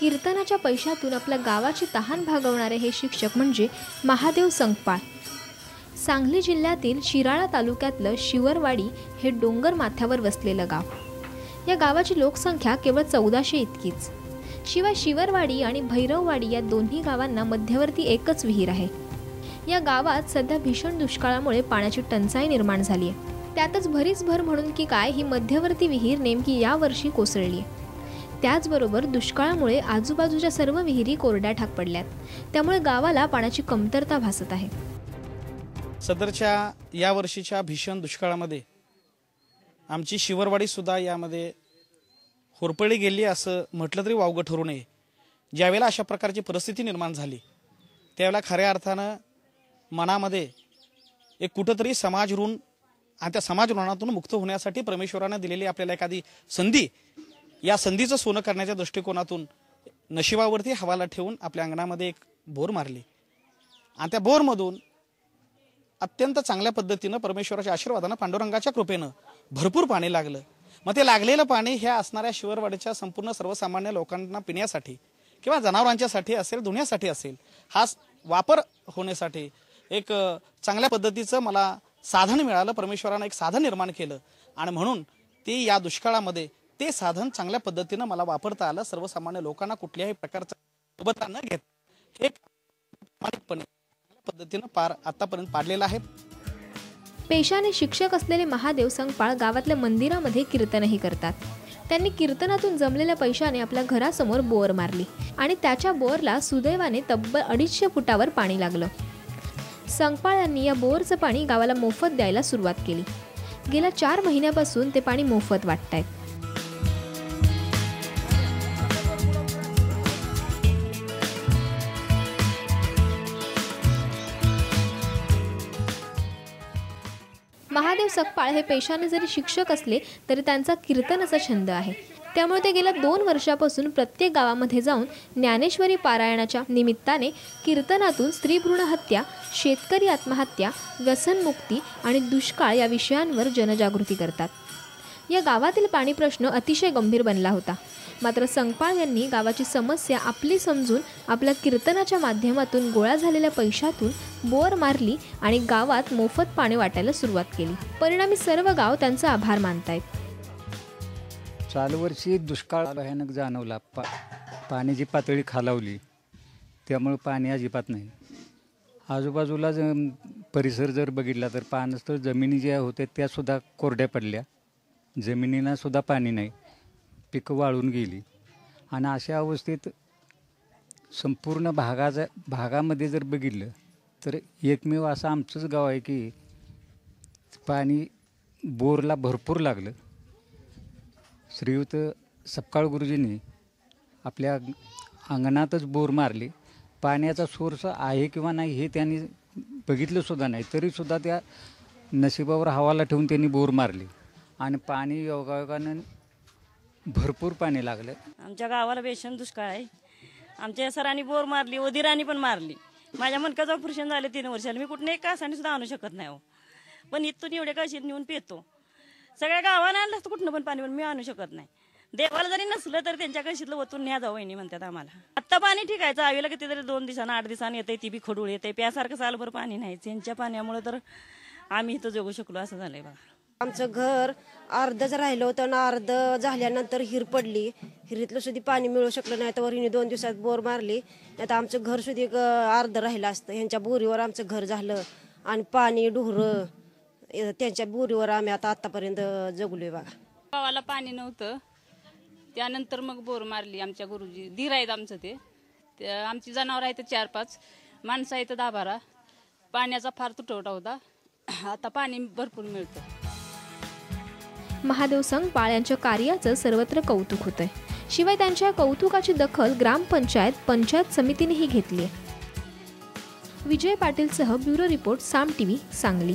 कीर्तनाच्या पैशातून आपल्या गावाची तहान भागवणारे हे शिक्षक म्हणजे महादेव संकपाळ। सांगली जिल्ह्यातील शिराळा तालुक्यातलं शिवरवाडी हे डोंगर माथ्यावर वसलेलं गाव। या गावाची लोकसंख्या केवळ 1400 इतकीच। शिवाय शिवरवाडी आणि भैरववाडी या दोन्ही गावांना मध्यवर्ती एकच विहीर आहे। या गावात सध्या भीषण दुष्काळामुळे पाण्याची टंचाई निर्माण झाली आहे। त्यातच भरीसभर म्हणून की काय ही मध्यवर्ती विहीर नेमकी या वर्षी कोसळली आहे। त्याचबरोबर दुष्काळामुळे आजूबाजूच्या सर्व विहिरी कोरड्या ठाक पडल्यात, त्यामुळे गावाला पाण्याची कमतरता भासत आहे। सदरच्या या वर्षीच्या भीषण दुष्काळामध्ये आमची शिवरवाडी सुद्धा यामध्ये होरपळली गेली असं म्हटलं तरी वावगं ठरू नये। ज्यावेळेला अशा प्रकारची परिस्थिती निर्माण झाली त्यावेळेला खऱ्या अर्थानं मनामध्ये एक कुठंतरी समाज ऋण आणि त्या समाज ऋणातून मुक्त होण्यासाठी परमेश्वराने दिलेली आपल्याला एखादी संधी, या संधीचं सोनं करण्याच्या दृष्टिकोनातून नशिबावरती हवाला ठेवून आपल्या अंगणामध्ये एक बोर मारली आणि त्या बोरमधून अत्यंत चांगल्या पद्धतीनं परमेश्वराच्या आशीर्वादानं पांडुरंगाच्या कृपेनं भरपूर पाणी लागलं। मग ते लागलेलं पाणी ह्या असणाऱ्या शिवरवाडीच्या संपूर्ण सर्वसामान्य लोकांना पिण्यासाठी किंवा जनावरांच्यासाठी असेल, धुण्यासाठी असेल, हा वापर होण्यासाठी एक चांगल्या पद्धतीचं मला साधन मिळालं। परमेश्वरानं एक साधन निर्माण केलं आणि म्हणून ते या दुष्काळामध्ये ते साधन चांगल्या पद्धतीनं मला वापरता आलं। सर्वसामान्य लोकांना कुठल्याही प्रकारचा सोबता न घेत एक प्रामाणिकपणे चांगल्या पद्धतीनं पार आतापर्यंत पाडलेला आहे। पेशाने शिक्षक असलेले महादेव संकपाळ गावातल्या मंदिरामध्ये कीर्तनही करतात। त्यांनी कीर्तनातून जमलेल्या पैशाने आपल्या घरासमोर बोर मारली आणि त्याच्या बोरला सुदैवाने तब्बल 250 फुटावर पाणी लागलं। संकपाळ यांनी या बोरचं पाणी गावाला मोफत द्यायला सुरुवात केली। गेल्या 4 महिन्यापासून ते पाणी मोफत वाटतायत। महादेव संकपाळ हे पेशाने जरी शिक्षक असले तरी त्यांचा कीर्तनाचा छंद आहे। त्यामुळे ते गेल्या 2 वर्षापासून प्रत्येक गावामध्ये जाऊन ज्ञानेश्वरी पारायणाच्या निमित्ताने कीर्तनातून स्त्रीभ्रूण हत्या, शेतकरी आत्महत्या, व्यसनमुक्ती आणि दुष्काळ या विषयांवर जनजागृती करतात। या गावातील पाणी प्रश्न अतिशय गंभीर बनला होता, मात्र संकपाळ यांनी गावाची समस्या आपली समजून आपल्या कीर्तनाच्या माध्यमातून गोळा झालेल्या पैशातून बोर मारली आणि गावात मोफत पाणी वाटायला सुरुवात केली। परिणामी सर्व गाव त्यांचा आभार मानतायत। चालू वर्षी दुष्काळ भयानक जाणवला। पाण्याची पातळी खालावली, त्यामुळे पाणी अजिबात नाही। आजूबाजूला परिसर जर बघितला तर पाण्यात जमिनी ज्या होत्या त्या सुद्धा कोरड्या पडल्या, जमिनीला सुद्धा पाणी नाही, पिकं वाळून गेली। आणि अशा अवस्थेत संपूर्ण भागामध्ये जर बघितलं तर एकमेव असं आमचंच गाव आहे की पाणी बोरला भरपूर लागलं। श्रीयुत सपकाळ गुरुजींनी आपल्या अंगणातच बोर मारली। पाण्याचा सोर्स आहे किंवा नाही हे त्यांनी बघितलं सुद्धा नाही, तरीसुद्धा त्या नशिबावर हवाला ठेवून त्यांनी बोर मारली आणि पाणी योगायोगानं भरपूर पाणी लागलं। आमच्या गावाला भीषण दुष्काळ आहे। आमच्या सरांनी बोर मारली, ओदिरांनी पण मारली। माझ्या मनकाचं ऑपरेशन झालं 3 वर्षाला, मी कुठे एक कासाने सुद्धा आणू शकत नाही हो, पण इथून एवढे कळशीत नेऊन पितो। सगळ्या गावाला आणलं तर कुठनं पण पाणी, पण मी आणू शकत नाही। देवाला जरी नसलं तर त्यांच्या कळशीतलं ओतून न्या जाऊ वहिनी म्हणतात आम्हाला। आत्ता पाणी ठीक आहे, चावीला किती तरी 2 दिवसांना 8 दिवसांनी येते, ती बी खडूळ येते, प्यासारखं सालभर पाणी नाही। त्यांच्या पाण्यामुळे तर आम्ही इथं जगू शकलो असं झालंय बघा। आमचं घर अर्धच राहिलं होतं ना, अर्ध झाल्यानंतर हिर पडली, हिरीतलं सुद्धा पाणी मिळू शकलं नाही, तर हिने 2 दिवसात बोर मारली। आता आमचं घर सुद्धा अर्ध राहिलं असतं। ह्यांच्या बोरीवर आमचं घर झालं आणि पाणी डुहरं त्यांच्या बोरीवर आम्ही आतापर्यंत जगलोय बघा। गावाला पाणी नव्हतं, त्यानंतर मग बोर मारली। आमच्या गुरुजी धीर आहेत आमचं, ते आमची जनावर आहेत 4-5, माणसं आहेत 10-12। पाण्याचा फार तुटवडा होता, आता पाणी भरपूर मिळतं। महादेव संकपाळ यांच्या कार्याचं सर्वत्र कौतुक होतंय। शिवाय त्यांच्या कौतुकाची दखल ग्रामपंचायत, पंचायत समितीनेही घेतली आहे। विजय पाटीलसह ब्युरो रिपोर्ट, साम टीव्ही, सांगली।